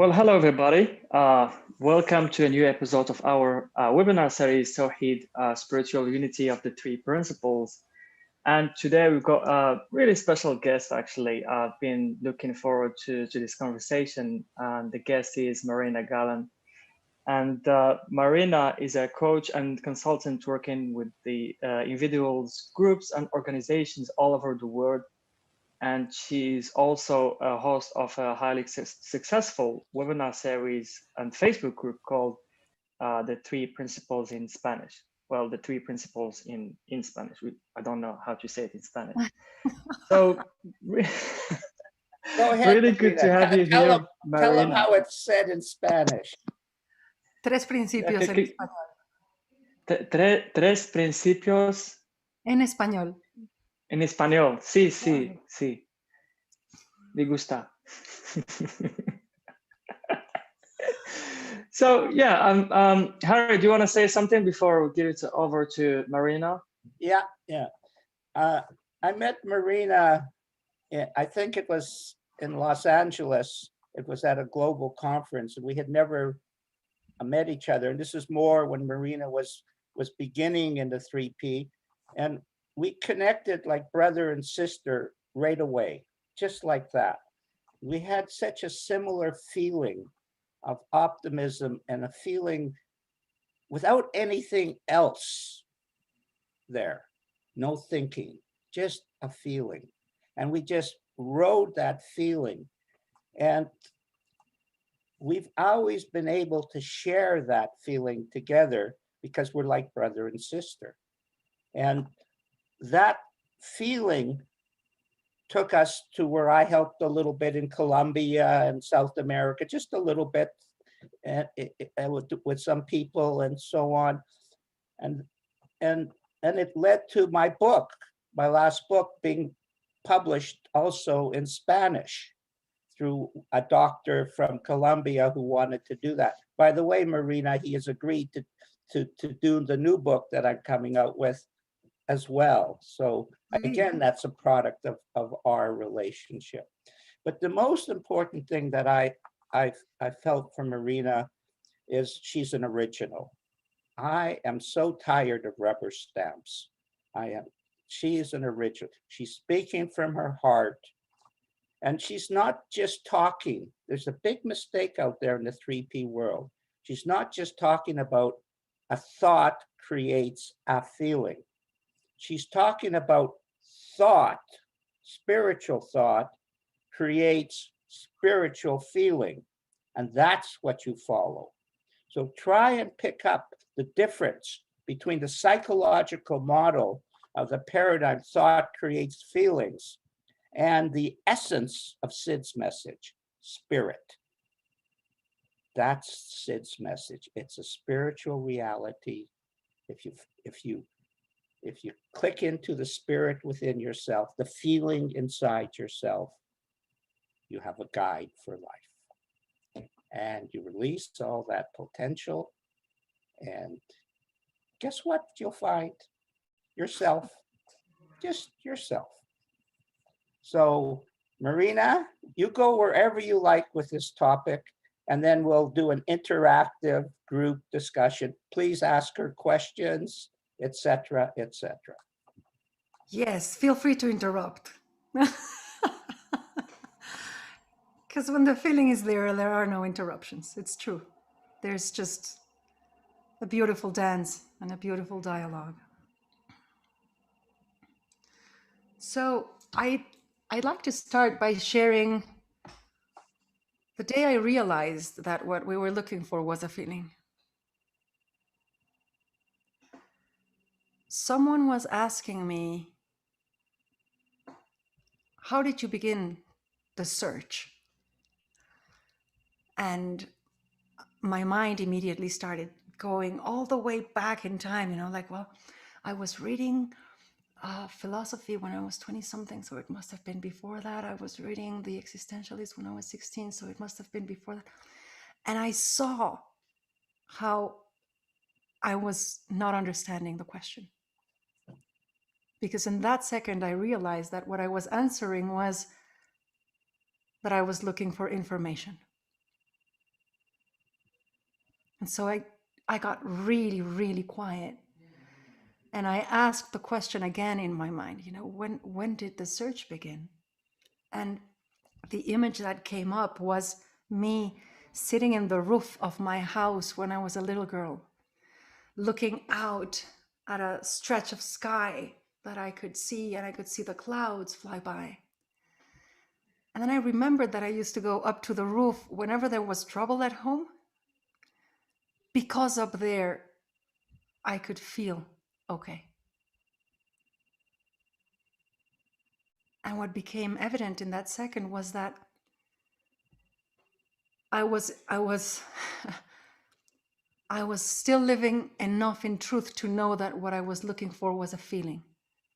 Well, hello everybody. Welcome to a new episode of our webinar series, Tawheed, Spiritual Unity of the Three Principles. And today we've got a really special guest, actually. I've been looking forward to this conversation. And the guest is Marina Galan. And Marina is a coach and consultant working with the individuals, groups, and organizations all over the world. And she's also a host of a highly successful webinar series and Facebook group called The Three Principles in Spanish. Well, the Three Principles in Spanish. I don't know how to say it in Spanish. So Go ahead, really good to have you here, Marina. Tell them how it's said in Spanish. Tres principios en español. Tres principios. En español. En español, sí. Me gusta. So yeah, Harry, do you want to say something before we give it over to Marina? Yeah. I met Marina, I think it was in Los Angeles. It was at a global conference, and we had never met each other. And this is more when Marina was beginning in the 3P. And we connected like brother and sister right away, just like that. We had such a similar feeling of optimism and a feeling without anything else there, no thinking, just a feeling. And we just rode that feeling. And we've always been able to share that feeling together because we're like brother and sister. And that feeling took us to where I helped a little bit in Colombia and South America, just a little bit, and with some people and so on. And it led to my book, my last book, being published also in Spanish through a doctor from Colombia who wanted to do that. By the way, Marina, he has agreed to do the new book that I'm coming out with as well. So again, that's a product of our relationship. But the most important thing that I felt from Marina is she's an original. I am so tired of rubber stamps. She is an original. She's speaking from her heart. And she's not just talking. There's a big mistake out there in the 3P world. She's not just talking about a thought creates a feeling. She's talking about thought, spiritual thought creates spiritual feeling, and that's what you follow. So try and pick up the difference between the psychological model of the paradigm thought creates feelings and the essence of Sid's message, spirit. That's Sid's message. It's a spiritual reality. If you click into the spirit within yourself, the feeling inside yourself, you have a guide for life. And you release all that potential. And guess what you'll find? Yourself, just yourself. So Marina, you go wherever you like with this topic, and then we'll do an interactive group discussion. Please ask her questions, etc., etc. Yes, feel free to interrupt. Because when the feeling is there are no interruptions. It's true. There's just a beautiful dance and a beautiful dialogue. So I'd like to start by sharing the day I realized that what we were looking for was a feeling. Someone was asking me, how did you begin the search? And my mind immediately started going all the way back in time, like, well, I was reading philosophy when I was 20 something, so it must have been before that. I was reading The Existentialist when I was 16, so it must have been before that. And I saw how I was not understanding the question. Because in that second, I realized that what I was answering was that I was looking for information. And so I got really, really quiet. And I asked the question again in my mind, when did the search begin? And the image that came up was me sitting in the roof of my house when I was a little girl, looking out at a stretch of sky that I could see, and I could see the clouds fly by. And then I remembered that I used to go up to the roof whenever there was trouble at home, because up there I could feel okay. And what became evident in that second was that I was I was still living enough in truth to know that what I was looking for was a feeling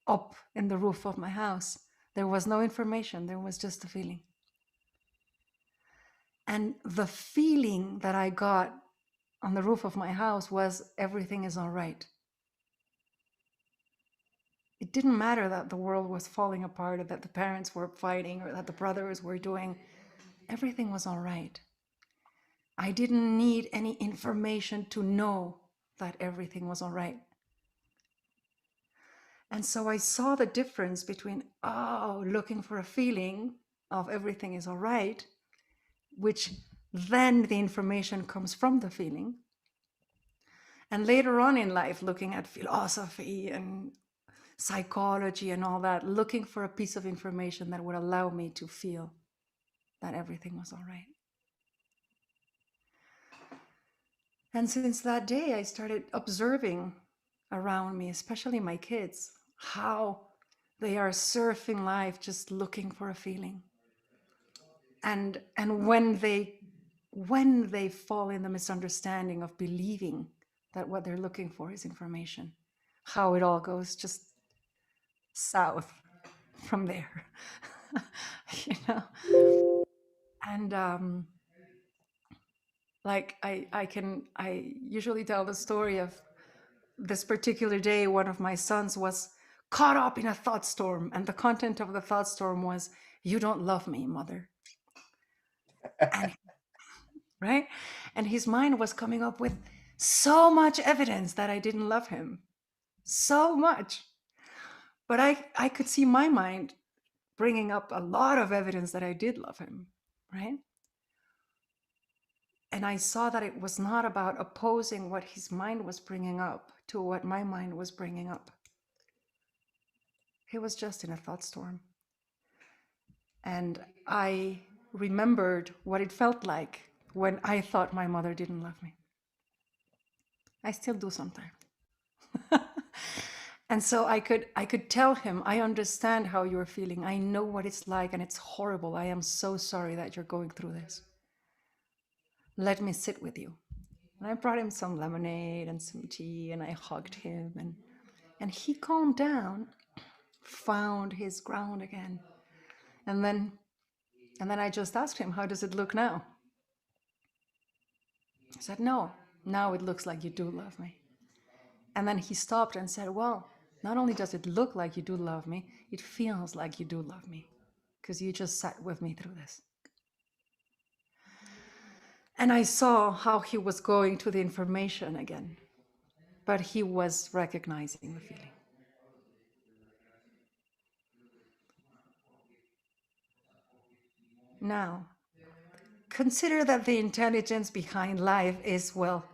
up in the roof of my house. There was no information, there was just a feeling. And the feeling that I got on the roof of my house was everything is all right. It didn't matter that the world was falling apart, or that the parents were fighting, or that the brothers were doing. Everything was all right. I didn't need any information to know that everything was all right. And so I saw the difference between, looking for a feeling of everything is all right, which then the information comes from the feeling. And later on in life, looking at philosophy and psychology and all that, looking for a piece of information that would allow me to feel that everything was all right. And since that day, I started observing around me, especially my kids, how they are surfing life just looking for a feeling. And when they fall in the misunderstanding of believing that what they're looking for is information, how it all goes just south from there. And like I usually tell the story of this particular day. One of my sons was caught up in a thought storm, and the content of the thought storm was, "You don't love me, mother." And right? And his mind was coming up with so much evidence that I didn't love him. So much. But I could see my mind bringing up a lot of evidence that I did love him, right? And I saw that it was not about opposing what his mind was bringing up to what my mind was bringing up. He was just in a thought storm. And I remembered what it felt like when I thought my mother didn't love me. I still do sometimes. And so I could tell him, I understand how you're feeling. I know what it's like, and it's horrible. I am so sorry that you're going through this. Let me sit with you. And I brought him some lemonade and some tea, and I hugged him, and he calmed down, found his ground again. And then I just asked him, how does it look now? He said, no, now it looks like you do love me. And then he stopped and said, well, not only does it look like you do love me, it feels like you do love me, because you just sat with me through this. And I saw how he was going to the information again, but he was recognizing the feeling. Now, consider that the intelligence behind life is, well,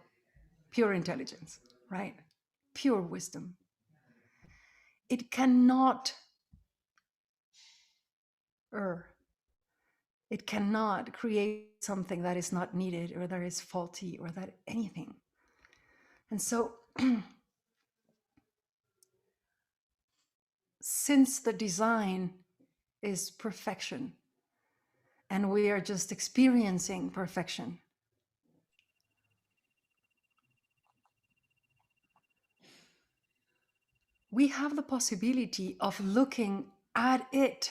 pure intelligence, right? Pure wisdom. It cannot err. It cannot create something that is not needed, or that is faulty, or that anything. And so, since the design is perfection, and we are just experiencing perfection, we have the possibility of looking at it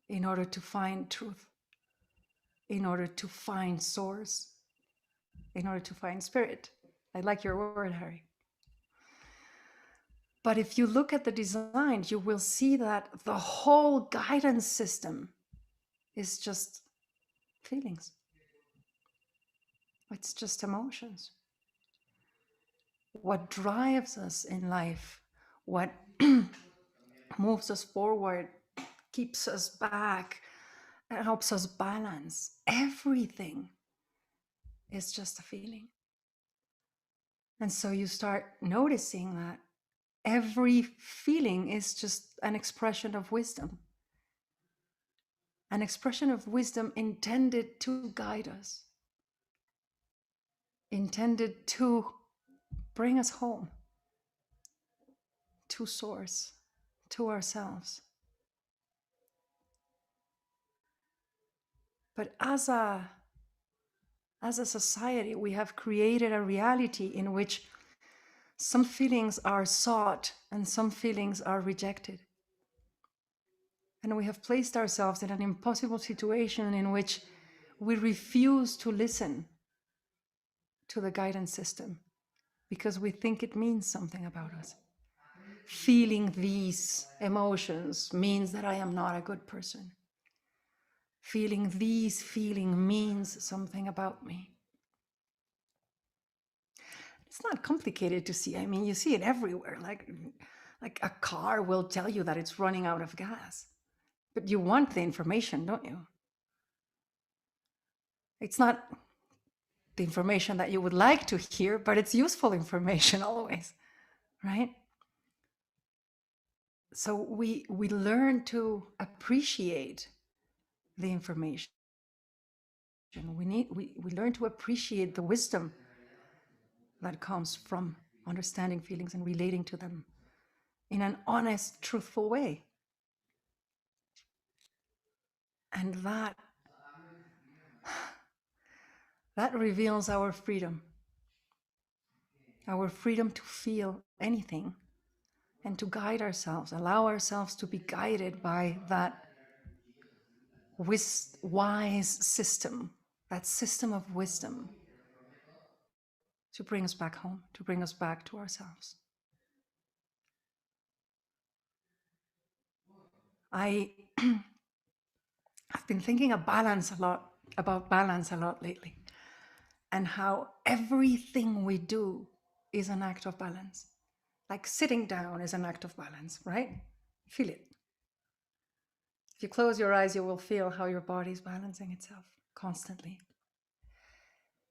in order to find truth, in order to find source, in order to find spirit. I like your word, Harry. But if you look at the design, you will see that the whole guidance system is just feelings. It's just emotions. what drives us in life, what moves us forward, keeps us back, helps us balance. Everything is just a feeling. And so you start noticing that every feeling is just an expression of wisdom, an expression of wisdom intended to guide us, intended to bring us home to source, to ourselves. But as a society, we have created a reality in which some feelings are sought and some feelings are rejected. And we have placed ourselves in an impossible situation in which we refuse to listen to the guidance system because we think it means something about us. Feeling these emotions means that I am not a good person. Feeling these feelings means something about me. It's not complicated to see. I mean, you see it everywhere. Like a car will tell you that it's running out of gas, but you want the information, don't you? It's not the information that you would like to hear, but it's useful information always, right? So we learn to appreciate the information. We learn to appreciate the wisdom that comes from understanding feelings and relating to them in an honest, truthful way. And that reveals our freedom to feel anything and to guide ourselves, allow ourselves to be guided by that wise system, that system of wisdom to bring us back home, to bring us back to ourselves. I've been thinking about balance a lot lately, and how everything we do is an act of balance. Like sitting down is an act of balance, right? Feel it. If you close your eyes, you will feel how your body is balancing itself constantly.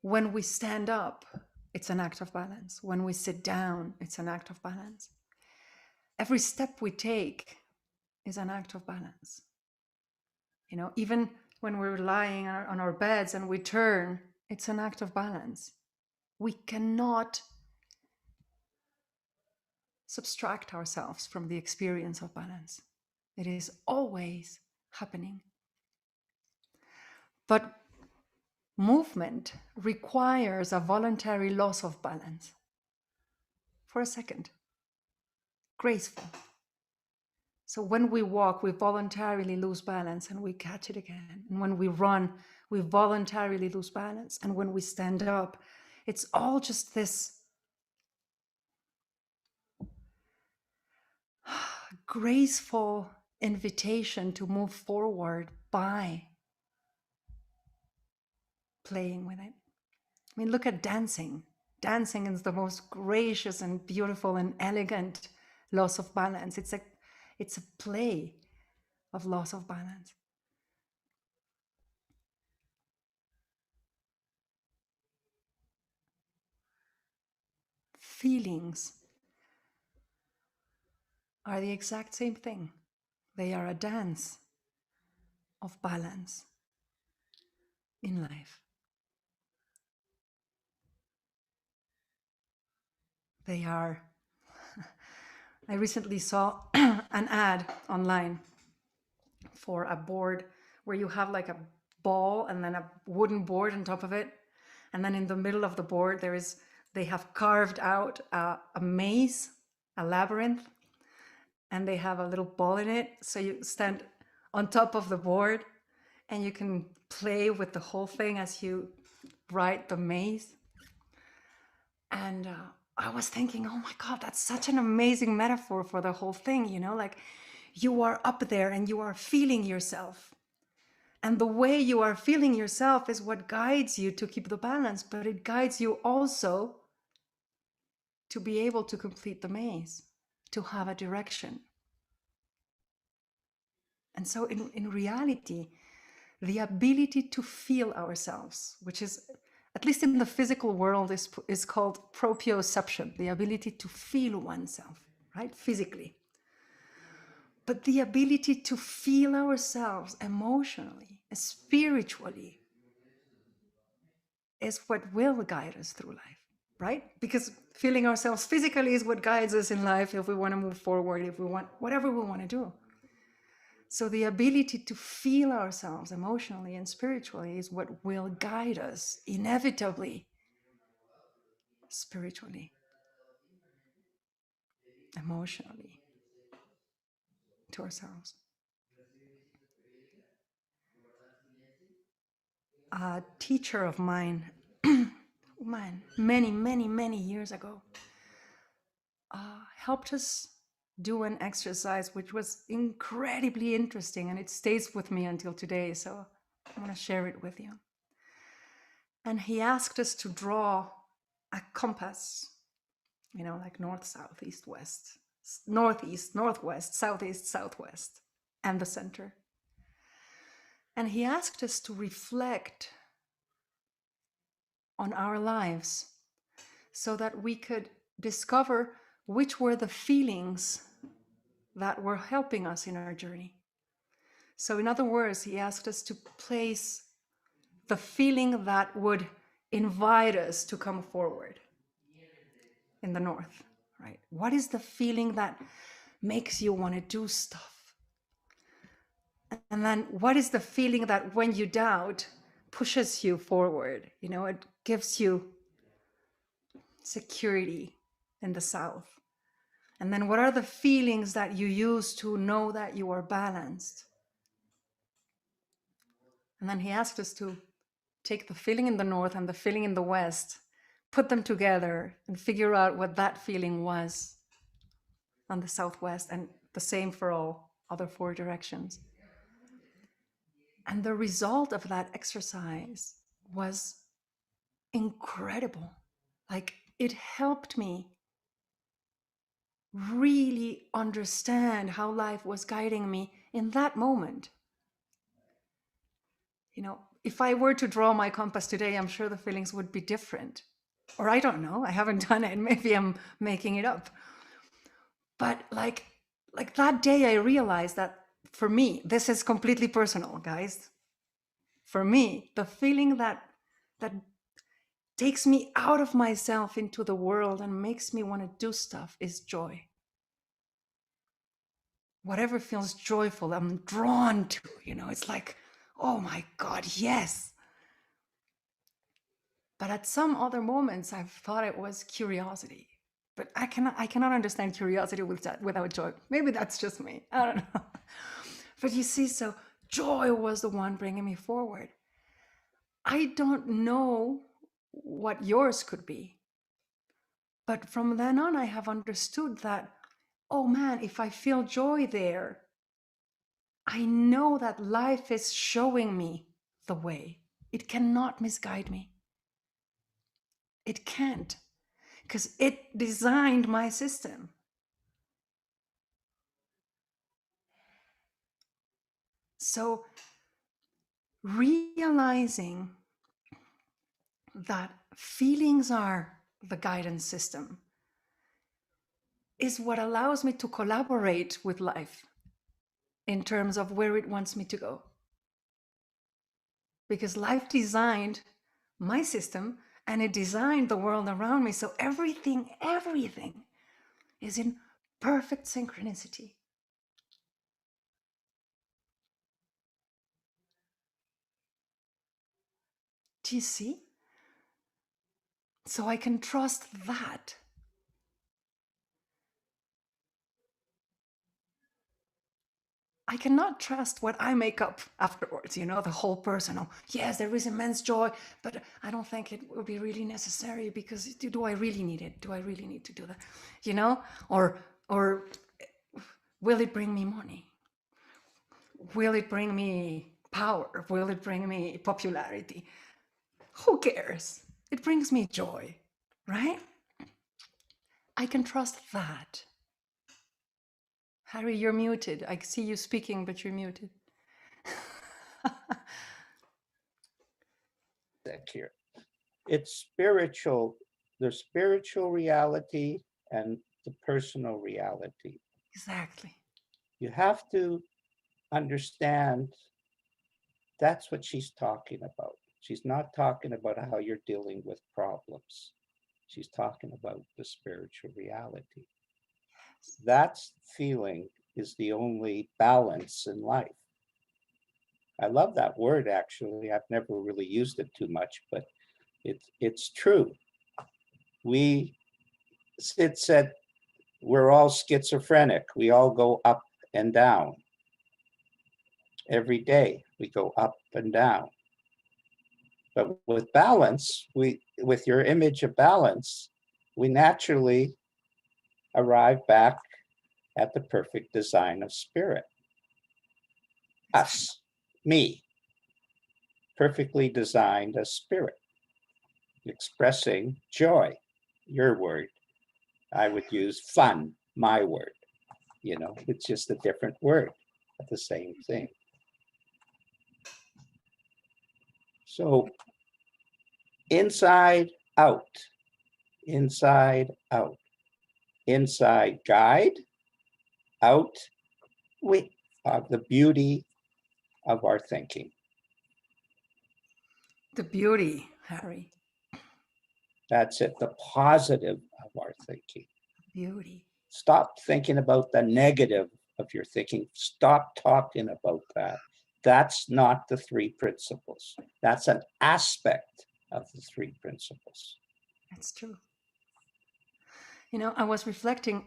When we stand up, it's an act of balance. When we sit down, it's an act of balance. Every step we take is an act of balance. You know, even when we're lying on our beds and we turn, it's an act of balance. We cannot subtract ourselves from the experience of balance. It is always happening. But movement requires a voluntary loss of balance for a second, graceful. So when we walk, we voluntarily lose balance and we catch it again. And when we run, we voluntarily lose balance. And when we stand up, it's all just this graceful invitation to move forward by playing with it. I mean, look at dancing. Dancing is the most gracious and beautiful and elegant loss of balance. It's a play of loss of balance. Feelings are the exact same thing. They are a dance of balance in life. They are. I recently saw an ad online for a board where you have like a ball and then a wooden board on top of it. And then in the middle of the board, they have carved out a maze, a labyrinth, and they have a little ball in it. So you stand on top of the board and you can play with the whole thing as you ride the maze. And I was thinking, oh my God, that's such an amazing metaphor for the whole thing, you know, like you are up there and you are feeling yourself. And the way you are feeling yourself is what guides you to keep the balance, but it guides you also to be able to complete the maze, to have a direction. And so in reality, the ability to feel ourselves, which is, at least in the physical world, is called proprioception, the ability to feel oneself, right? Physically. But the ability to feel ourselves emotionally, spiritually, is what will guide us through life, right? Because feeling ourselves physically is what guides us in life if we want to move forward, if we want whatever we want to do. So the ability to feel ourselves emotionally and spiritually is what will guide us inevitably, spiritually, emotionally, to ourselves. A teacher of mine, many years ago, helped us do an exercise which was incredibly interesting, and it stays with me until today, so I want to share it with you. And he asked us to draw a compass, like north, south, east, west, northeast, northwest, southeast, southwest, and the center. And he asked us to reflect on our lives so that we could discover which were the feelings that were helping us in our journey. So in other words, he asked us to place the feeling that would invite us to come forward in the north, right? What is the feeling that makes you want to do stuff? And then what is the feeling that when you doubt pushes you forward? It gives you security in the south. And then what are the feelings that you use to know that you are balanced? And then he asked us to take the feeling in the north and the feeling in the west, put them together and figure out what that feeling was on the southwest, and the same for all other 4 directions. And the result of that exercise was incredible. Like, it helped me really understand how life was guiding me in that moment. If I were to draw my compass today, I'm sure the feelings would be different. Or I don't know, I haven't done it. Maybe I'm making it up. But like that day I realized that for me, this is completely personal, guys. For me, the feeling that takes me out of myself into the world and makes me want to do stuff is joy. Whatever feels joyful, I'm drawn to, it's like, oh my God, yes. But at some other moments, I've thought it was curiosity. But I cannot understand curiosity without joy. Maybe that's just me. I don't know. But you see, so joy was the one bringing me forward. I don't know what yours could be. But from then on, I have understood that, oh man, if I feel joy there, I know that life is showing me the way. It cannot misguide me. It can't, because it designed my system. So realizing that feelings are the guidance system is what allows me to collaborate with life in terms of where it wants me to go. Because life designed my system and it designed the world around me. So everything is in perfect synchronicity. Do you see? So I can trust that. I cannot trust what I make up afterwards, the whole personal. Yes, there is immense joy, but I don't think it will be really necessary because do I really need it? Do I really need to do that? Or will it bring me money? Will it bring me power? Will it bring me popularity? Who cares? It brings me joy, right? I can trust that. Harry, you're muted. I see you speaking, but you're muted. Here. It's spiritual. There's spiritual reality and the personal reality. Exactly. You have to understand that's what she's talking about. She's not talking about how you're dealing with problems. She's talking about the spiritual reality. That feeling is the only balance in life. I love that word, actually. I've never really used it too much, but it's true. Sid said, we're all schizophrenic. We all go up and down. Every day we go up and down. But with balance, with your image of balance, we naturally arrive back at the perfect design of spirit. Us, me, perfectly designed as spirit, expressing joy, your word. I would use fun, my word. You know, it's just a different word, but the same thing. So inside out, inside out, inside guide, out we the beauty of our thinking. The beauty, Harry. That's it, the positive of our thinking. Beauty. Stop thinking about the negative of your thinking. Stop talking about that. That's not the three principles. That's an aspect of the three principles. That's true. You know, I was reflecting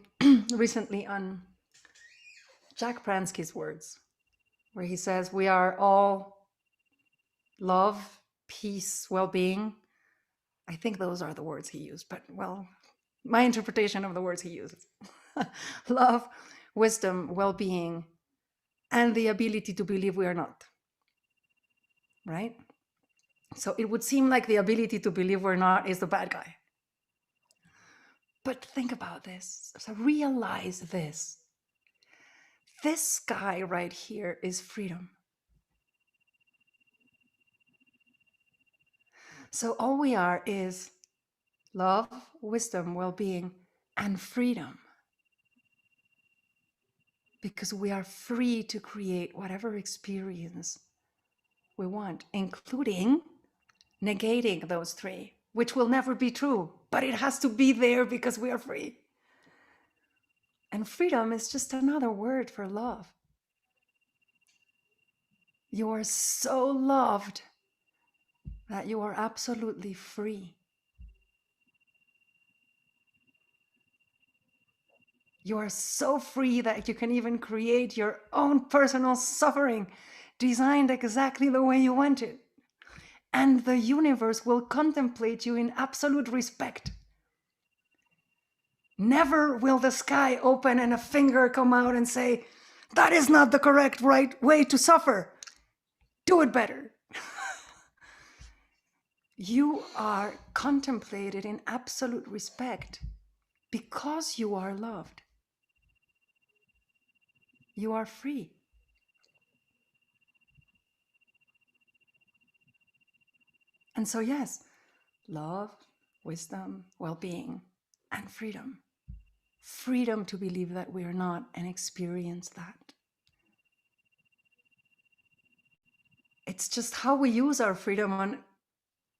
recently on Jack Pransky's words, where he says, we are all love, peace, well-being. I think those are the words he used, but well, my interpretation of the words he uses. Love, wisdom, well-being, and the ability to believe we are not. Right? So it would seem like the ability to believe we're not is the bad guy. But think about this. So realize this. This guy right here is freedom. So all we are is love, wisdom, well-being, and freedom. Because we are free to create whatever experience we want, including negating those three, which will never be true, but it has to be there because we are free. And freedom is just another word for love. You are so loved that you are absolutely free. You are so free that you can even create your own personal suffering, designed exactly the way you want it. And the universe will contemplate you in absolute respect. Never will the sky open and a finger come out and say, that is not the correct right way to suffer. Do it better. You are contemplated in absolute respect because you are loved. You are free. And so, yes, love, wisdom, well-being, and freedom. Freedom to believe that we are not and experience that. It's just how we use our freedom on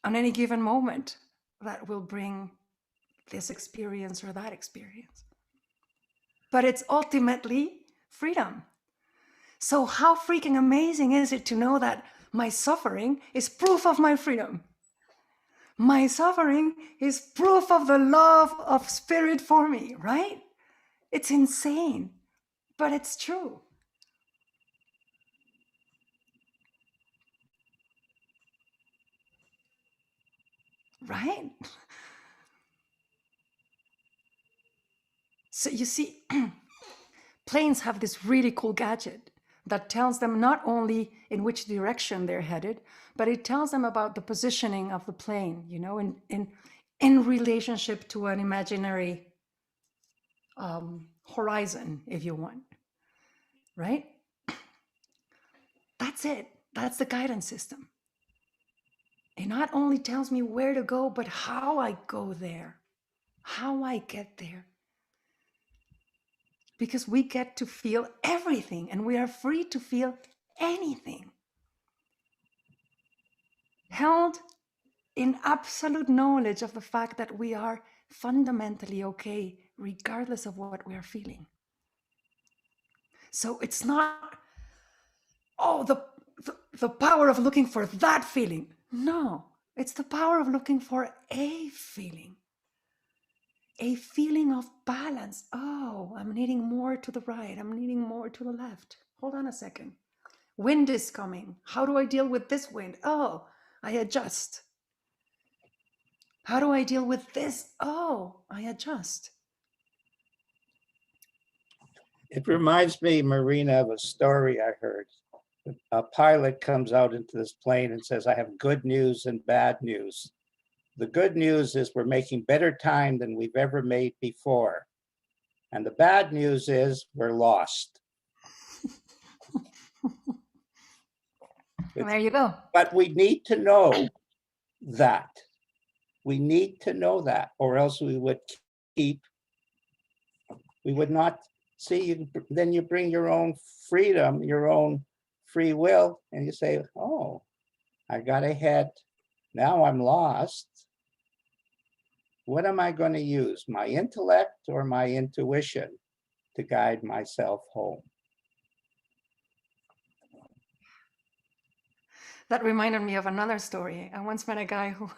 any given moment that will bring this experience or that experience. But it's ultimately freedom. So how freaking amazing is it to know that my suffering is proof of my freedom? My suffering is proof of the love of spirit for me, right? It's insane, but it's true. Right? So you see, planes have this really cool gadget that tells them not only in which direction they're headed, but it tells them about the positioning of the plane, you know, in relationship to an imaginary horizon, if you want, right? That's it. That's the guidance system. It not only tells me where to go, but how I go there, how I get there. Because we get to feel everything and we are free to feel anything. Held in absolute knowledge of the fact that we are fundamentally okay, regardless of what we are feeling. So it's not, oh, the power of looking for that feeling. No, it's the power of looking for a feeling of balance. Oh, I'm needing more to the right. I'm needing more to the left. Hold on a second. Wind is coming. How do I deal with this wind? Oh, I adjust. How do I deal with this? Oh, I adjust. It reminds me, Marina, of a story I heard. A pilot comes out into this plane and says, I have good news and bad news. The good news is we're making better time than we've ever made before. And the bad news is we're lost. There you go. But we need to know that. We need to know that, or else we would not see you. Then you bring your own freedom, your own free will, and you say, oh, I got ahead. Now I'm lost. What am I going to use, my intellect or my intuition to guide myself home? That reminded me of another story. I once met a guy who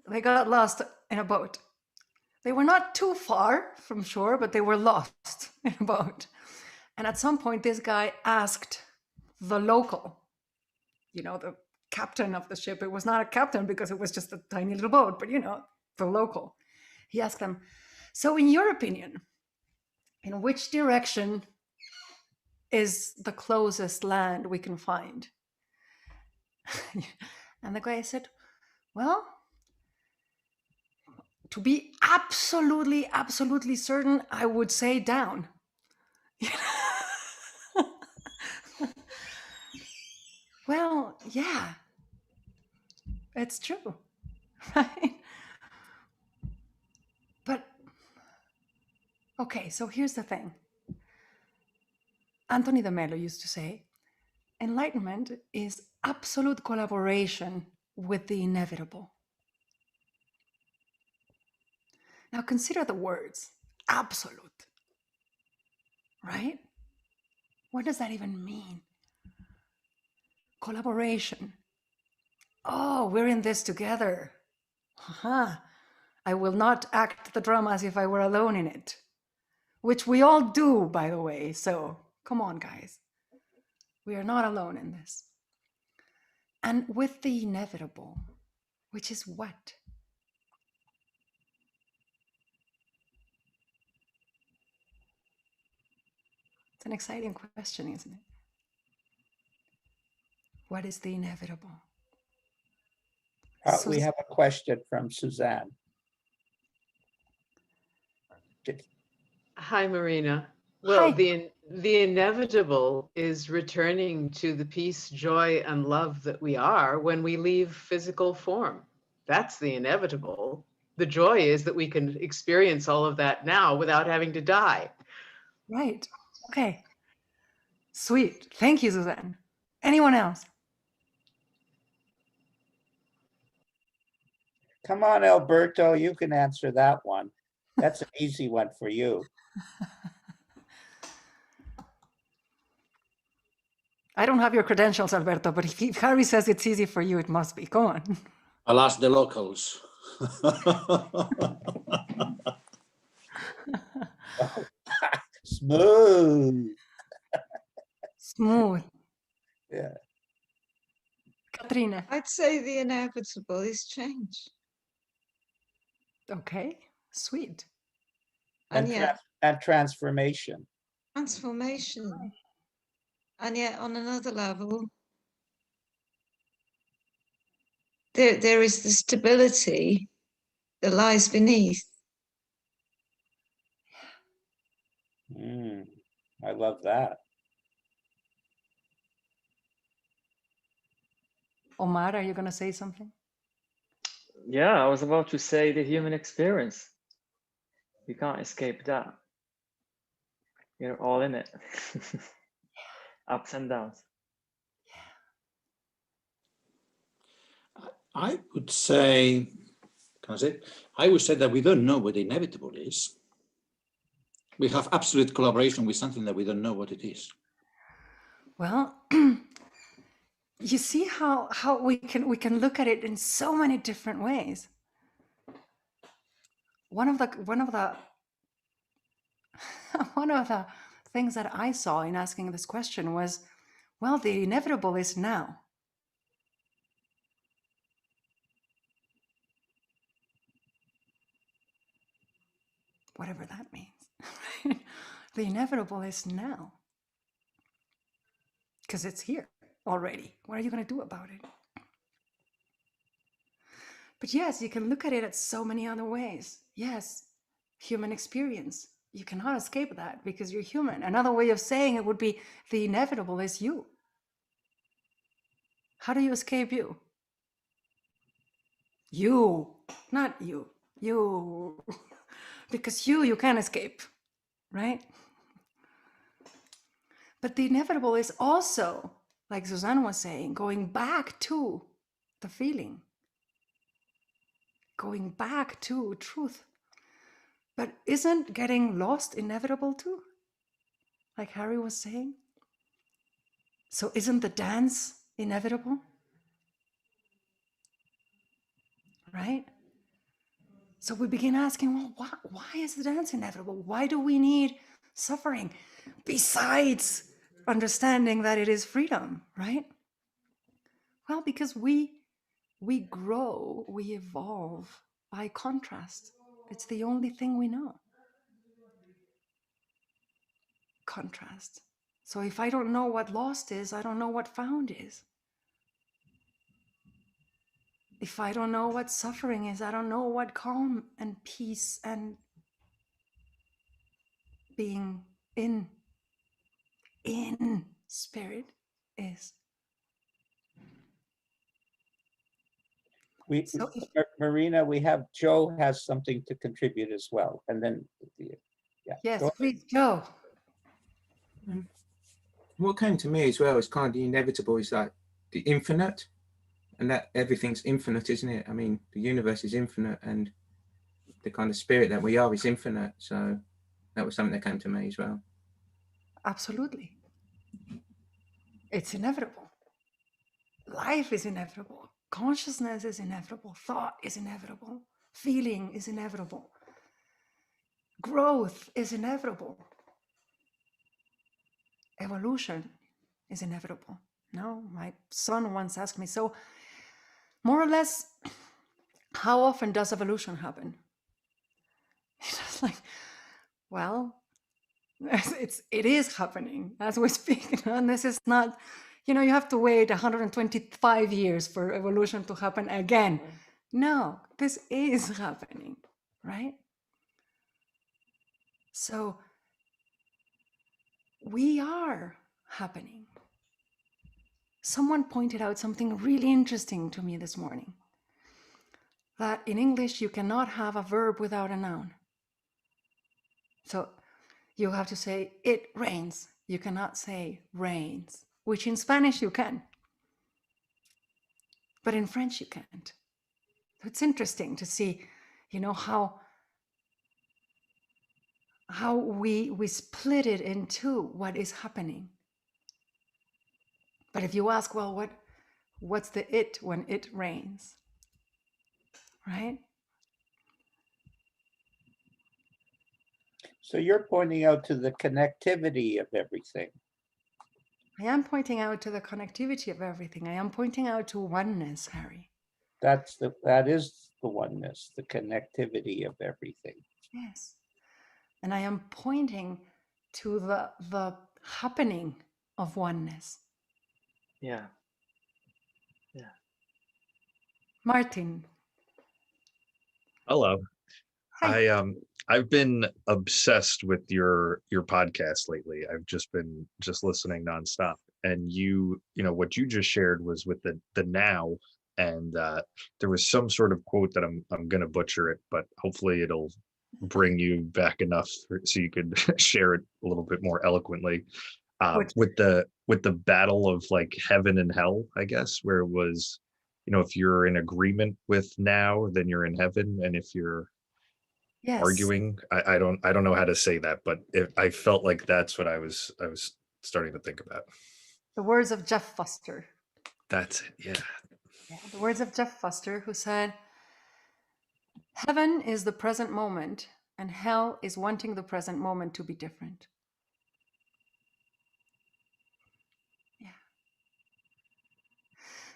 they got lost in a boat. They were not too far from shore, but they were lost in a boat. And at some point, this guy asked the local, the captain of the ship. It was not a captain because it was just a tiny little boat, but the local. He asked them, so in your opinion, in which direction is the closest land we can find? And the guy said, well, to be absolutely, absolutely certain, I would say down. Well, yeah, it's true, right? But, okay, so here's the thing. Anthony de Mello used to say, enlightenment is absolute collaboration with the inevitable. Now consider the words, absolute, right? What does that even mean? Collaboration. Oh, we're in this together. I will not act the drama as if I were alone in it, which we all do, by the way. So come on, guys. We are not alone in this. And with the inevitable, which is what? It's an exciting question, isn't it? What is the inevitable? We have a question from Suzanne. Hi, Marina. Well, Hi. the inevitable is returning to the peace, joy, and love that we are when we leave physical form. That's the inevitable. The joy is that we can experience all of that now without having to die. Right. Okay. Sweet. Thank you, Suzanne. Anyone else? Come on, Alberto, you can answer that one. That's an easy one for you. I don't have your credentials, Alberto, but if Harry says it's easy for you, it must be. Go on. I'll ask the locals. Smooth. Smooth. Yeah. Katrina. I'd say the inevitable is change. Okay, sweet. And, yet, and transformation. Transformation. And yet on another level, there is the stability that lies beneath. I love that. Omar, are you going to say something? Yeah, I was about to say the human experience. You can't escape that. You're all in it. Ups and downs. I would say, can I say? I would say that we don't know what the inevitable is. We have absolute collaboration with something that we don't know what it is. Well, you see how we can look at it in so many different ways. One of the one of the things that I saw in asking this question was, well, the inevitable is now. Whatever that means. The inevitable is now. Because it's here already. What are you going to do about it? But yes, you can look at it at so many other ways. Yes, human experience. You cannot escape that because you're human. Another way of saying it would be the inevitable is you. How do you escape you? You, not you. You. Because you can escape, right? But the inevitable is also, like Suzanne was saying, going back to the feeling, going back to truth. But isn't getting lost inevitable too? Like Harry was saying? So isn't the dance inevitable? Right? So we begin asking, well, why is the dance inevitable? Why do we need suffering besides understanding that it is freedom, right? Well, because we grow, we evolve by contrast. It's the only thing we know. Contrast. So if I don't know what lost is, I don't know what found is. If I don't know what suffering is, I don't know what calm and peace and being in spirit is. So Marina, we have Joe has something to contribute as well, and then yes, please, Joe. What came to me as well is kind of the inevitable is like the infinite, and that everything's infinite, isn't it? I mean, the universe is infinite, and the kind of spirit that we are is infinite. So that was something that came to me as well. Absolutely. It's inevitable. Life is inevitable. Consciousness is inevitable. Thought is inevitable. Feeling is inevitable. Growth is inevitable. Evolution is inevitable. No, my son once asked me, so more or less, how often does evolution happen? It's like, well, it is happening as we speak. And this is not, you have to wait 125 years for evolution to happen again. No, this is happening, right? So we are happening. Someone pointed out something really interesting to me this morning, that in English, you cannot have a verb without a noun. So you have to say, it rains. You cannot say rains, which in Spanish you can. But in French, you can't. So it's interesting to see, how we split it into what is happening. But if you ask, well, what's the it when it rains, right? So you're pointing out to the connectivity of everything. I am pointing out to the connectivity of everything. I am pointing out to oneness, Harry. That is the oneness, the connectivity of everything. Yes. And I am pointing to the happening of oneness. Yeah. Martin. Hello. Hi. I've been obsessed with your podcast lately. I've just been listening nonstop. And what you just shared was with the now, and there was some sort of quote that I'm gonna butcher it, but hopefully it'll bring you back enough so you could share it a little bit more eloquently. Which, With the battle of like heaven and hell, I guess, where it was, if you're in agreement with now, then you're in heaven, and if you're yes, arguing, I don't know how to say that, but I felt like that's what I was starting to think about. the words of Jeff Foster. That's it. Yeah. Yeah, the words of Jeff Foster, who said, "Heaven is the present moment, and hell is wanting the present moment to be different." Yeah.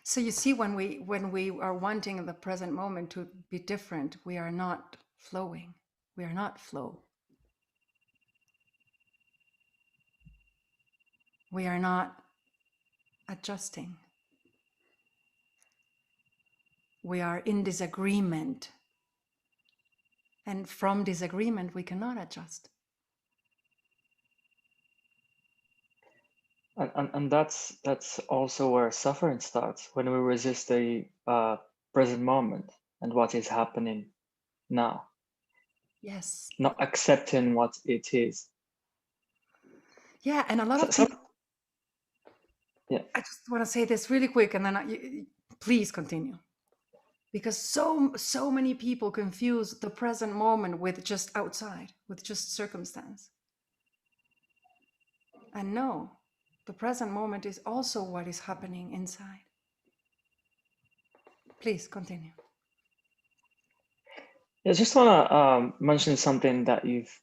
So you see, when we are wanting the present moment to be different, we are not flowing. We are not flow. We are not adjusting. We are in disagreement. And from disagreement, we cannot adjust. And that's also where suffering starts, when we resist the present moment and what is happening now, Yes. not accepting what it is. Yeah, and a lot of So people. yeah, I just want to say this really quick, and then please continue. Because so many people confuse the present moment with just outside, with just circumstance. And no, the present moment is also what is happening inside. Please continue. I just want to mention something that you've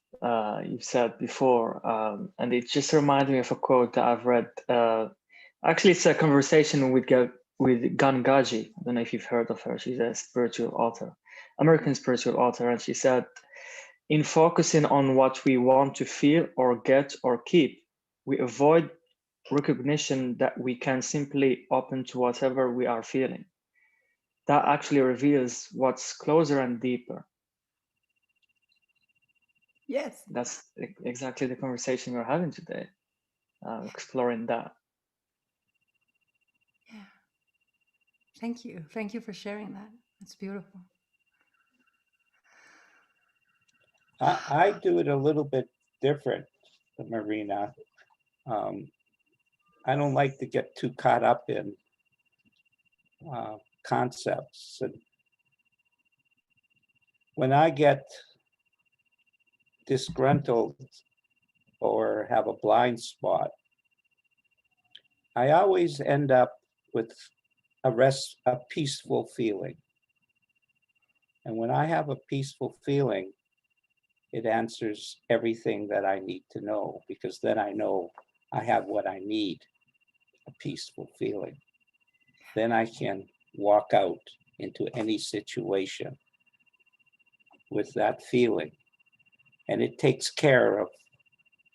said before, and it just reminded me of a quote that I've read. Actually, it's a conversation with Gangaji. I don't know if you've heard of her. She's a spiritual author, American spiritual author, and she said, "In focusing on what we want to feel or get or keep, we avoid recognition that we can simply open to whatever we are feeling. That actually reveals what's closer and deeper." Yes. That's exactly the conversation we're having today, exploring that. Yeah. Thank you. Thank you for sharing that. It's beautiful. I do it a little bit different, Marina. I don't like to get too caught up in concepts. And when I get disgruntled or have a blind spot, I always end up with a peaceful feeling. And when I have a peaceful feeling, it answers everything that I need to know, because then I know I have what I need, a peaceful feeling. Then I can walk out into any situation with that feeling. And it takes care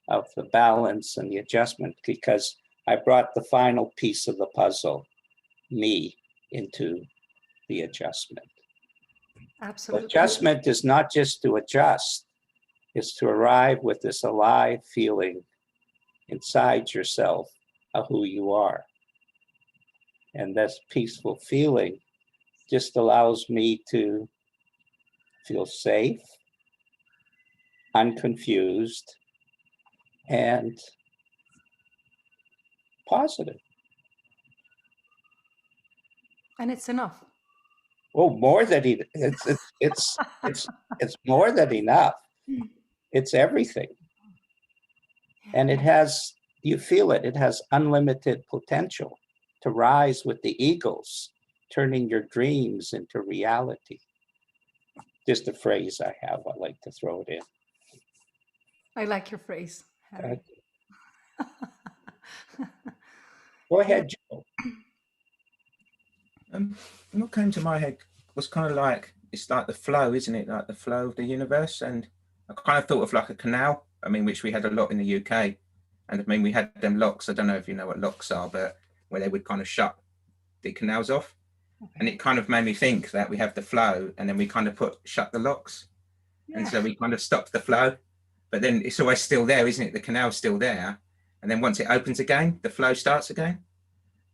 of the balance and the adjustment, because I brought the final piece of the puzzle, me, into the adjustment. Absolutely. Adjustment is not just to adjust, it's to arrive with this alive feeling inside yourself of who you are. And this peaceful feeling just allows me to feel safe, unconfused, and positive. And it's enough. Oh, more than it's more than enough. It's everything. And it has, you feel it, it has unlimited potential to rise with the eagles, turning your dreams into reality. Just a phrase I have, I like to throw it in. I like your phrase, Harry. Go ahead, Joe. What came to my head was kind of like, it's like the flow, isn't it? Like the flow of the universe. And I kind of thought of like a canal, I mean, which we had a lot in the UK. And I mean, we had them locks. I don't know if you know what locks are, but where they would kind of shut the canals off. Okay. And it kind of made me think that we have the flow and then we kind of shut the locks. And so we kind of stopped the flow, but then it's always still there, isn't it? The canal's still there. And then once it opens again, the flow starts again.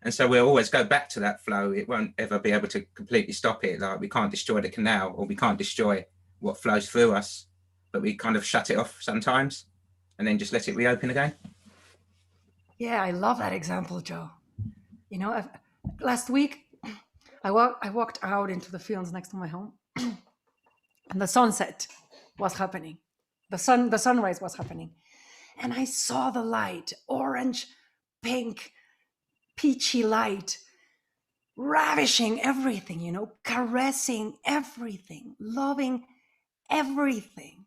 And so we'll always go back to that flow. It won't ever be able to completely stop it. Like we can't destroy the canal, or we can't destroy what flows through us, but we kind of shut it off sometimes and then just let it reopen again. Yeah, I love that example, Joe. You know, last week I walked out into the fields next to my home, and the sunset was happening. The sunrise was happening, and I saw the light, orange, pink, peachy light, ravishing everything, you know, caressing everything, loving everything.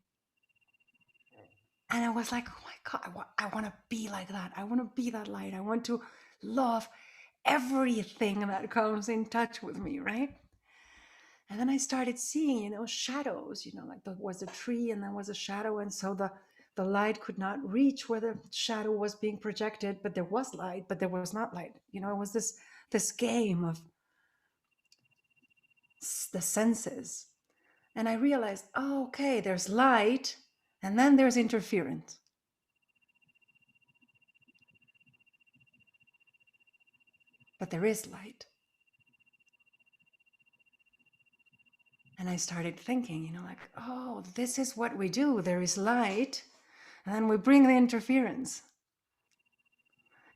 And I was like, oh my God, I want to be like that. I want to be that light. I want to love everything that comes in touch with me, right? And then I started seeing, you know, shadows, you know, like there was a tree and there was a shadow. And so the light could not reach where the shadow was being projected, but there was light, but there was not light. You know, it was this game of the senses. And I realized, oh, okay, there's light and then there's interference. But there is light. And I started thinking, you know, like, oh, this is what we do. There is light, and then we bring the interference.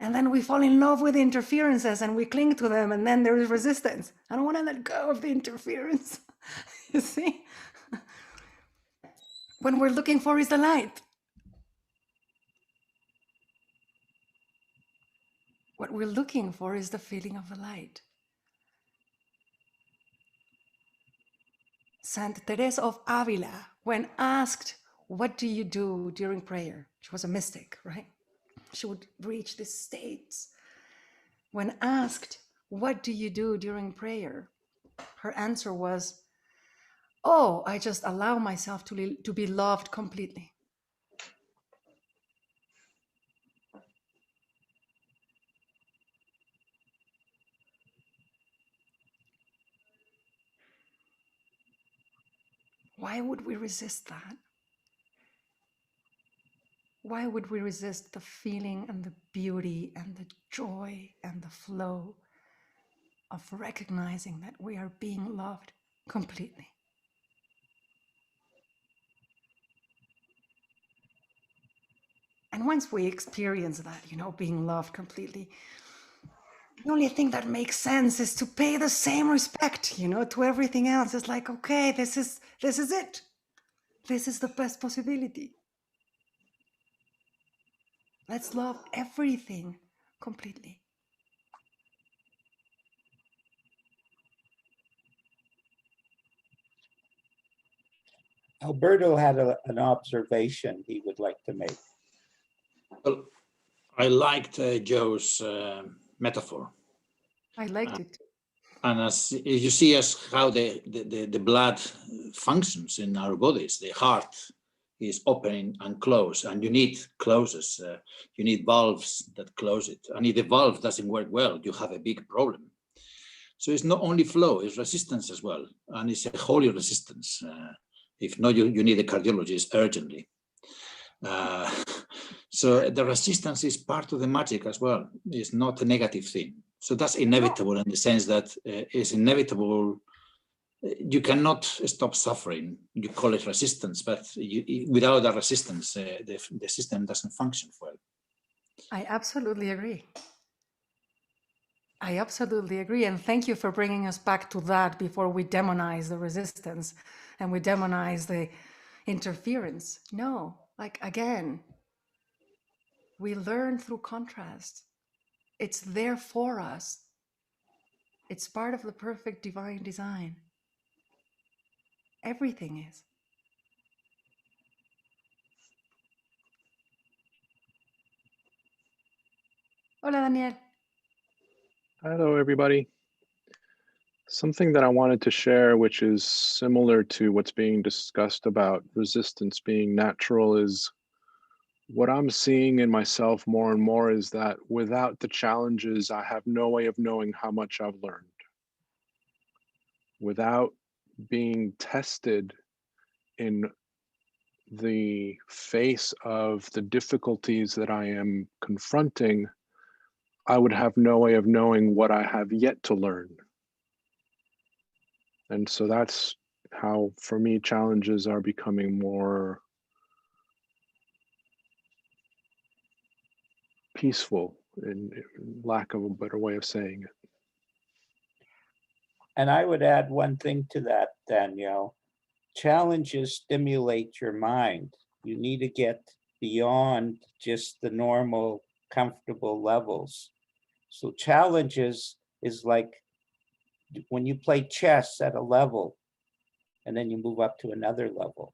And then we fall in love with the interferences and we cling to them, and then there is resistance. I don't want to let go of the interference. You see? When we're looking for is the light. What we're looking for is the feeling of the light. Saint Teresa of Avila, when asked, what do you do during prayer? She was a mystic, right? She would reach these states. When asked, what do you do during prayer? Her answer was, oh, I just allow myself to be loved completely. Why would we resist that? Why would we resist the feeling and the beauty and the joy and the flow of recognizing that we are being loved completely? And once we experience that, you know, being loved completely, the only thing that makes sense is to pay the same respect, you know, to everything else. It's like, okay, this is it. This is the best possibility. Let's love everything completely. Alberto had an observation he would like to make. Well, I liked Joe's metaphor. I liked it. And as you see as how the blood functions in our bodies, the heart is opening and close, and you need closes, you need valves that close it. And if the valve doesn't work well, you have a big problem. So it's not only flow, it's resistance as well. And it's a holy resistance. If not, you need a cardiologist urgently. So the resistance is part of the magic as well. It's not a negative thing. So that's inevitable in the sense that it's inevitable. You cannot stop suffering. You call it resistance, but without that resistance, the system doesn't function well. I absolutely agree. I absolutely agree. And thank you for bringing us back to that before we demonize the resistance and we demonize the interference. No, like again, we learn through contrast. It's there for us. It's part of the perfect divine design. Everything is. Hola, Daniel. Hello, everybody. Something that I wanted to share, which is similar to what's being discussed about resistance being natural, is what I'm seeing in myself more and more is that without the challenges, I have no way of knowing how much I've learned. Without being tested in the face of the difficulties that I am confronting, I would have no way of knowing what I have yet to learn. And so that's how, for me, challenges are becoming more peaceful, in lack of a better way of saying it. And I would add one thing to that, Danielle. Challenges stimulate your mind. You need to get beyond just the normal, comfortable levels. So challenges is like when you play chess at a level and then you move up to another level.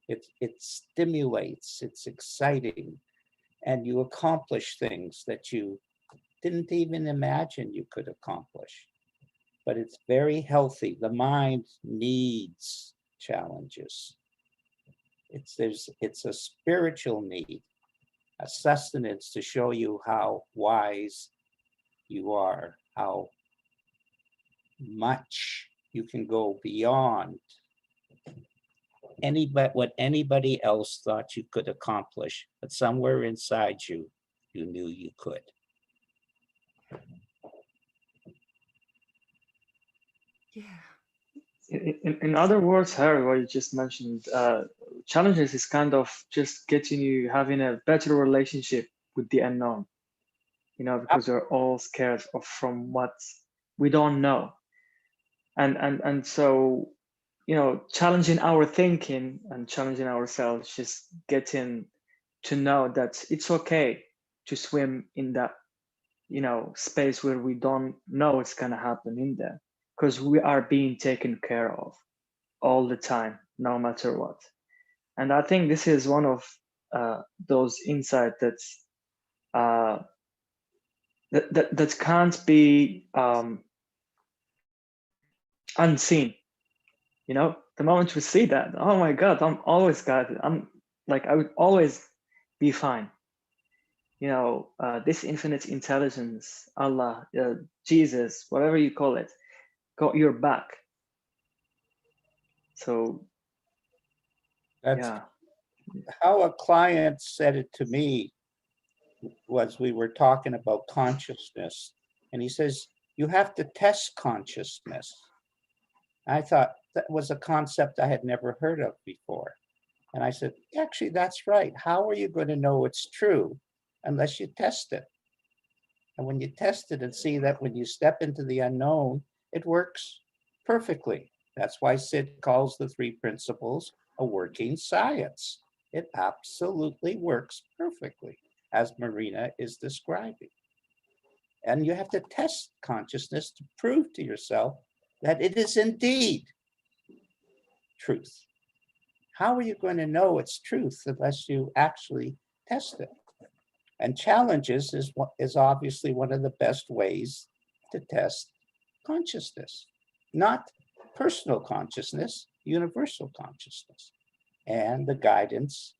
It stimulates, it's exciting, and you accomplish things that you didn't even imagine you could accomplish. But it's very healthy. The mind needs challenges. It's a spiritual need, a sustenance to show you how wise you are, how much you can go beyond what anybody else thought you could accomplish, but somewhere inside you, you knew you could. Yeah. In other words, Harry, what you just mentioned, challenges is kind of just getting you having a better relationship with the unknown, because we're all scared from what we don't know. And so, challenging our thinking and challenging ourselves, just getting to know that it's okay to swim in that, space where we don't know what's going to happen in there, because we are being taken care of all the time, no matter what. And I think this is one of those insights that's that can't be unseen. The moment we see that, oh my God, I'm always got it. I would always be fine. This infinite intelligence, Allah, Jesus, whatever you call it, got your back. So, That's yeah. how a client said it to me. Was we were talking about consciousness, and he says, you have to test consciousness. I thought that was a concept I had never heard of before. And I said, actually, that's right. How are you going to know it's true unless you test it? And when you test it and see that when you step into the unknown, it works perfectly. That's why Sid calls the three principles a working science. It absolutely works perfectly, as Marina is describing. And you have to test consciousness to prove to yourself that it is indeed truth. How are you going to know it's truth unless you actually test it? And challenges is obviously one of the best ways to test consciousness, not personal consciousness, universal consciousness, and the guidance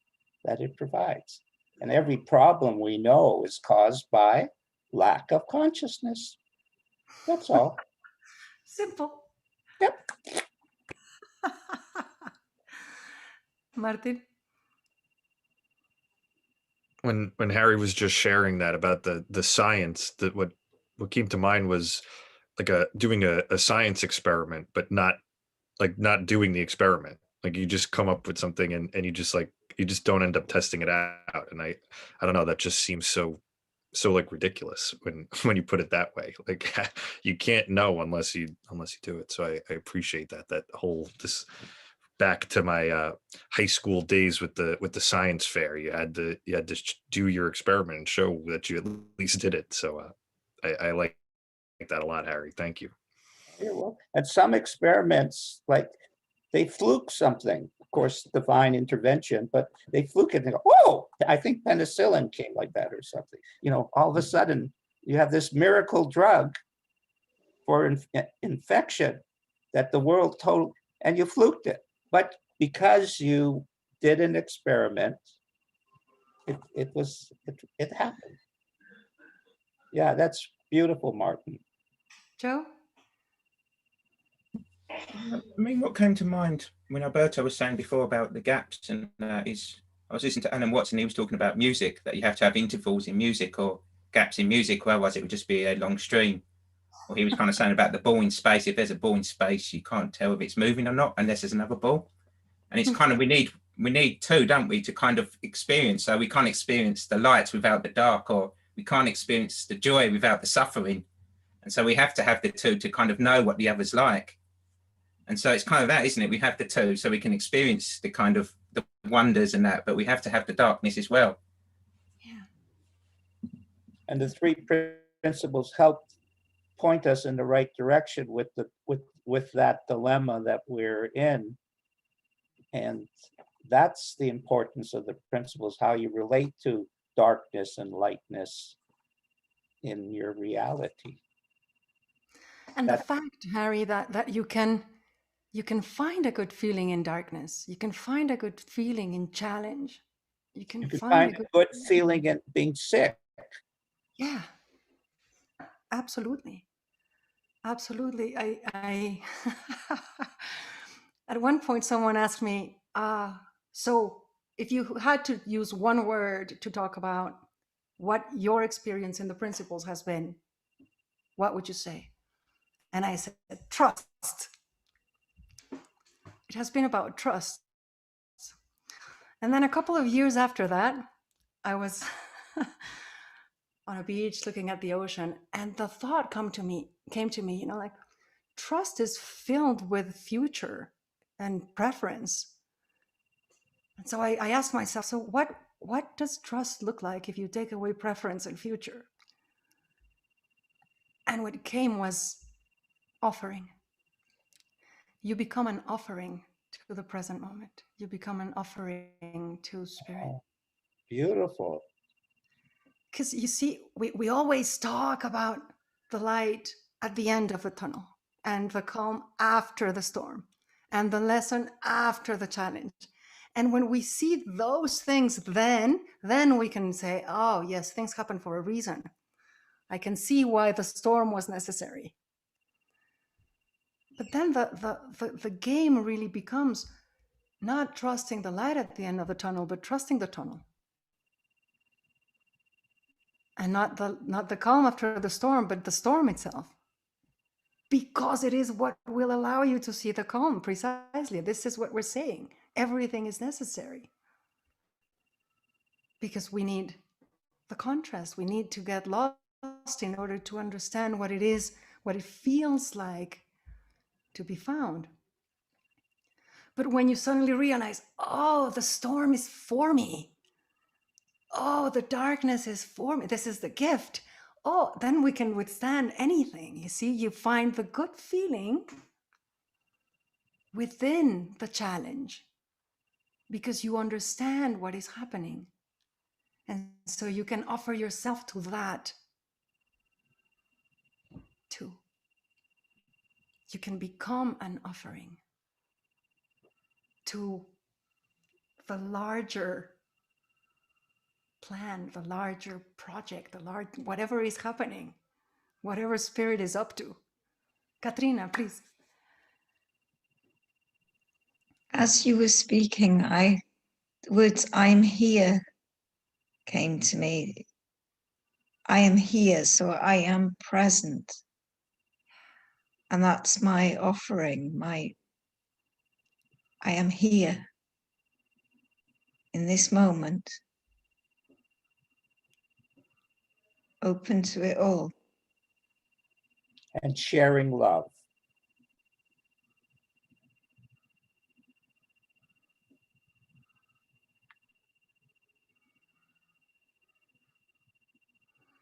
that it provides. And every problem we know is caused by lack of consciousness. That's all. Simple. Yep. Martin? When Harry was just sharing that about the science, that what came to mind was like doing a science experiment, but not doing the experiment. Like you just come up with something and you just don't end up testing it out. And I don't know, that just seems so like ridiculous when you put it that way. Like you can't know unless you do it. So I appreciate that whole this back to my high school days with the science fair. You had to do your experiment and show that you at least did it. So I like that a lot, Harry. Thank you. Yeah, well, and some experiments, like they fluke something, of course, divine intervention, but they fluke it and they go, oh, I think penicillin came like that or something. All of a sudden you have this miracle drug for infection that the world told, and you fluked it. But because you did an experiment, it happened. Yeah, that's beautiful, Martin. Joe? I mean, what came to mind when Alberto was saying before about the gaps, and is I was listening to Alan Watts, and he was talking about music, that you have to have intervals in music or gaps in music, otherwise it would just be a long stream. Or he was kind of saying about the ball in space. If there's a ball in space, you can't tell if it's moving or not unless there's another ball. And it's kind of we need two, don't we, to kind of experience. So we can't experience the light without the dark, or we can't experience the joy without the suffering. And so we have to have the two to kind of know what the other's like. And so it's kind of that, isn't it? We have the two so we can experience the kind of the wonders and that, but we have to have the darkness as well. Yeah. And the three principles help point us in the right direction with that dilemma that we're in. And that's the importance of the principles, how you relate to darkness and lightness in your reality. And the fact, Harry, that you can find a good feeling in darkness. You can find a good feeling in challenge. You can find a good feeling in being sick. Yeah, absolutely. Absolutely. I at one point someone asked me, so if you had to use one word to talk about what your experience in the principles has been, what would you say? And I said, trust. It has been about trust. And then a couple of years after that, I was on a beach looking at the ocean, and the thought came to me, you know, like, trust is filled with future and preference. And so I asked myself, so what does trust look like if you take away preference and future? And what came was offering. You become an offering to the present moment. You become an offering to spirit. Oh, beautiful. Because you see, we always talk about the light at the end of the tunnel, and the calm after the storm, and the lesson after the challenge. And when we see those things, then we can say, oh yes, things happen for a reason. I can see why the storm was necessary. But then the game really becomes not trusting the light at the end of the tunnel, but trusting the tunnel. And not the calm after the storm, but the storm itself. Because it is what will allow you to see the calm, precisely. This is what we're saying. Everything is necessary. Because we need the contrast. We need to get lost in order to understand what it is, what it feels like to be found. But when you suddenly realize, oh, the storm is for me. Oh, the darkness is for me. This is the gift. Oh, then we can withstand anything. You see, you find the good feeling within the challenge because you understand what is happening. And so you can offer yourself to that too. You can become an offering to the larger plan, the larger project, whatever is happening, whatever spirit is up to. Katrina, please. As you were speaking, the words "I'm here" came to me. I am here, so I am present. And that's my offering, I am here in this moment, open to it all. And sharing love.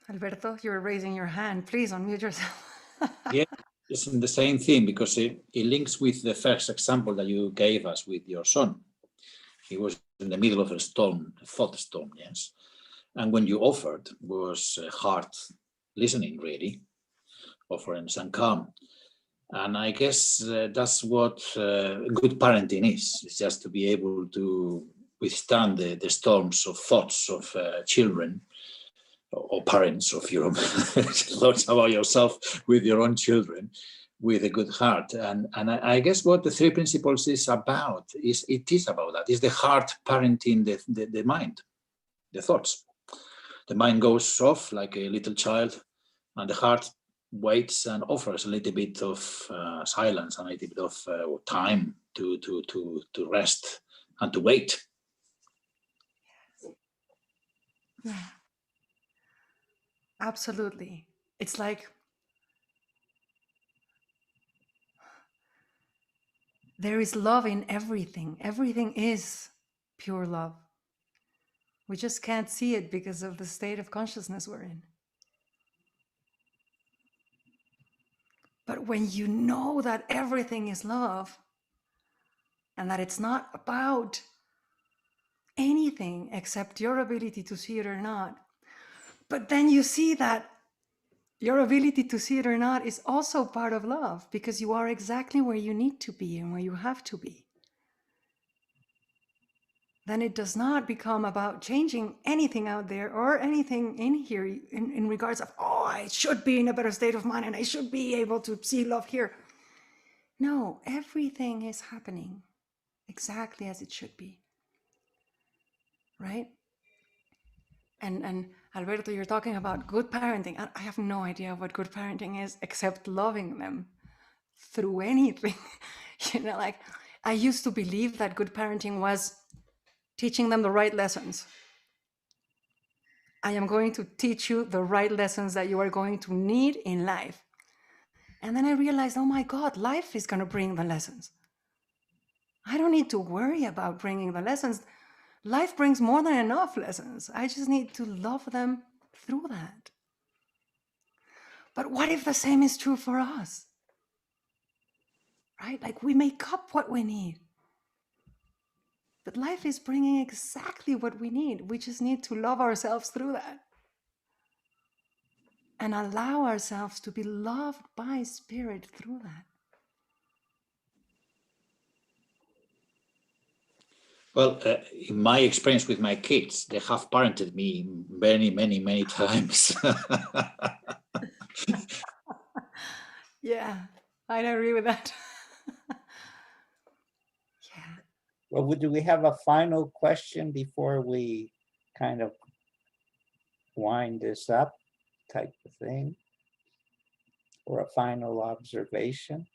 Alberto, you're raising your hand. Please unmute yourself. Yeah, it's in the same thing because it links with the first example that you gave us with your son. He was in the middle of a storm, a thought storm, yes. And when you offered was heart listening, really, offering some calm. And I guess that's what good parenting is. It's just to be able to withstand the storms of thoughts of children or parents of your own thoughts about yourself with your own children, with a good heart. And I guess what the three principles is about is about that. Is the heart parenting the mind, the thoughts. The mind goes off like a little child, and the heart waits and offers a little bit of silence and a little bit of time to rest and to wait. Yeah, absolutely. It's like there is love in everything. Everything is pure love. We just can't see it because of the state of consciousness we're in. But when you know that everything is love and that it's not about anything except your ability to see it or not, but then you see that your ability to see it or not is also part of love because you are exactly where you need to be and where you have to be. Then it does not become about changing anything out there or anything in here in regards of, oh, I should be in a better state of mind and I should be able to see love here. No, everything is happening exactly as it should be, right? And Alberto, you're talking about good parenting. I have no idea what good parenting is except loving them through anything. Like I used to believe that good parenting was teaching them the right lessons. I am going to teach you the right lessons that you are going to need in life. And then I realized, oh my God, life is going to bring the lessons. I don't need to worry about bringing the lessons. Life brings more than enough lessons. I just need to love them through that. But what if the same is true for us? Right? Like we make up what we need. But life is bringing exactly what we need. We just need to love ourselves through that. And allow ourselves to be loved by spirit through that. Well, in my experience with my kids, they have parented me many, many, many times. Yeah, I agree with that. Yeah. Well, do we have a final question before we kind of wind this up type of thing? Or a final observation?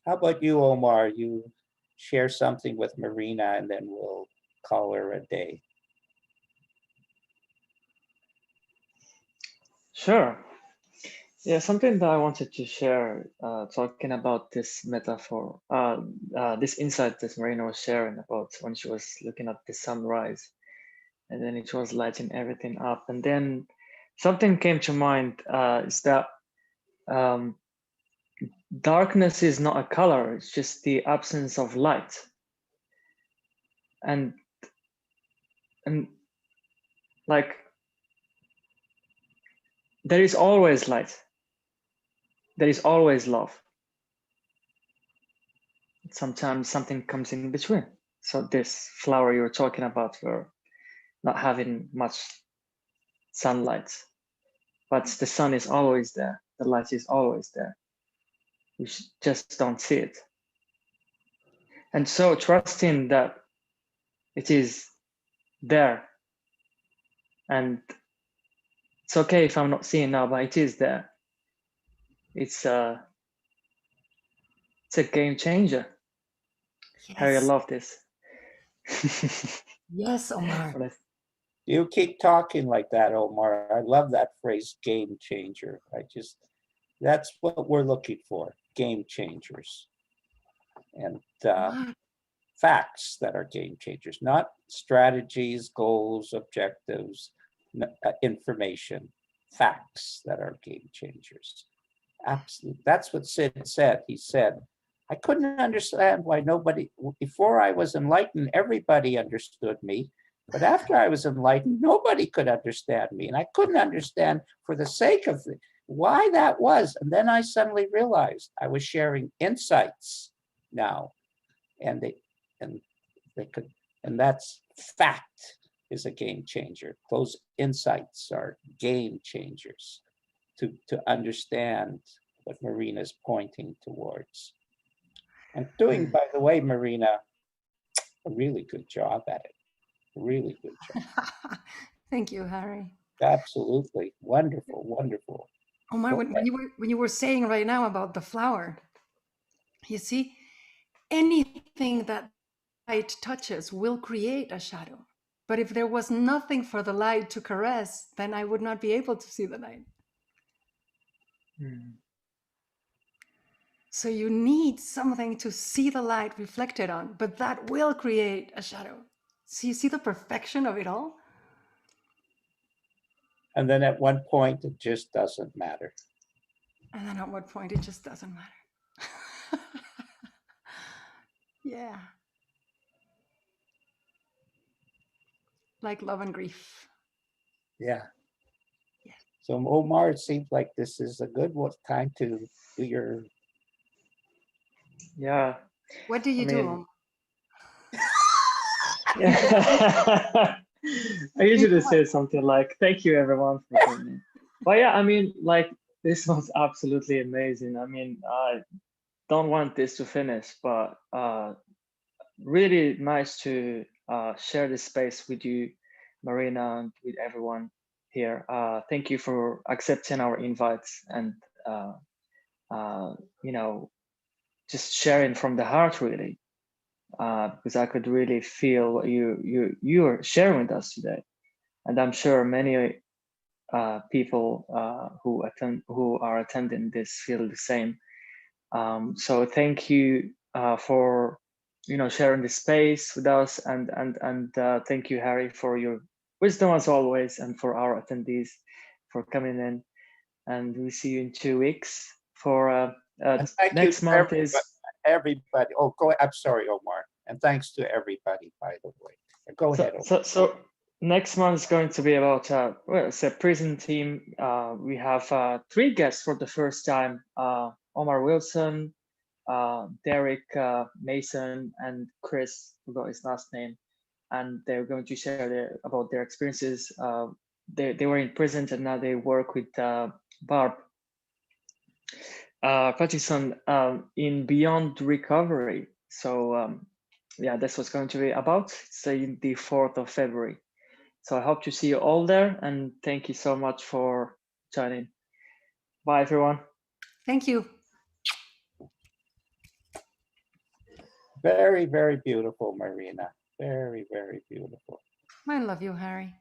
How about you, Omar? You share something with Marina and then we'll call her a day. Sure. Yeah, something that I wanted to share, talking about this metaphor, this insight that Marina was sharing about when she was looking at the sunrise, and then it was lighting everything up. And then something came to mind, is that darkness is not a color, it's just the absence of light. And like, there is always light. There is always love. Sometimes something comes in between. So this flower you were talking about, were not having much sunlight, but the sun is always there. The light is always there. We just don't see it. And so trusting that it is there, and it's okay if I'm not seeing now, but it is there. It's a game changer. Harry, I Yes. love this. Yes, Omar. You keep talking like that, Omar. I love that phrase, game changer. That's what we're looking for, game changers. And facts that are game changers, not strategies, goals, objectives, information, facts that are game changers. Absolutely. That's what Sid said. He said, I couldn't understand why nobody, before I was enlightened, everybody understood me. But after I was enlightened, nobody could understand me. And I couldn't understand for the sake of why that was. And then I suddenly realized I was sharing insights now. And they could, and that's fact is a game changer. Those insights are game changers. to understand what Marina's pointing towards. And doing, by the way, Marina, a really good job at it. Really good job. Thank you, Harry. Absolutely. Wonderful, wonderful. Omar, when you were saying right now about the flower, you see, anything that light touches will create a shadow. But if there was nothing for the light to caress, then I would not be able to see the light. So you need something to see the light reflected on, but that will create a shadow. So you see the perfection of it all? And then at one point, it just doesn't matter. And then at what point it just doesn't matter. Yeah. Like love and grief. Yeah. Yeah. So Omar, it seems like this is a good time to do your. Yeah. What do you do, Omar? I usually say something like, thank you everyone for coming. But yeah, I mean, like, this was absolutely amazing. I mean, I don't want this to finish, but really nice to share this space with you, Marina, and with everyone here. Thank you for accepting our invites and, you know, just sharing from the heart, really. Because I could really feel what you are sharing with us today, and I'm sure many people who are attending this feel the same. So thank you for sharing the space with us, and thank you, Harry, for your wisdom as always, and for our attendees for coming in. And we see you in 2 weeks. For next month is. Everybody. Oh, I'm sorry, Omar. And thanks to everybody, by the way. Go ahead. So next month is going to be about it's a prison team. We have 3 guests for the first time: Omar Wilson, Derek Mason, and Chris, forgot his last name. And they're going to share about their experiences. They were in prison and now they work with Barb Patterson in Beyond Recovery. So yeah, that's what's going to be about. It's the 4th of February. So I hope to see you all there, and thank you so much for joining. Bye, everyone. Thank you. Very, very beautiful, Marina. Very, very beautiful. I love you, Harry.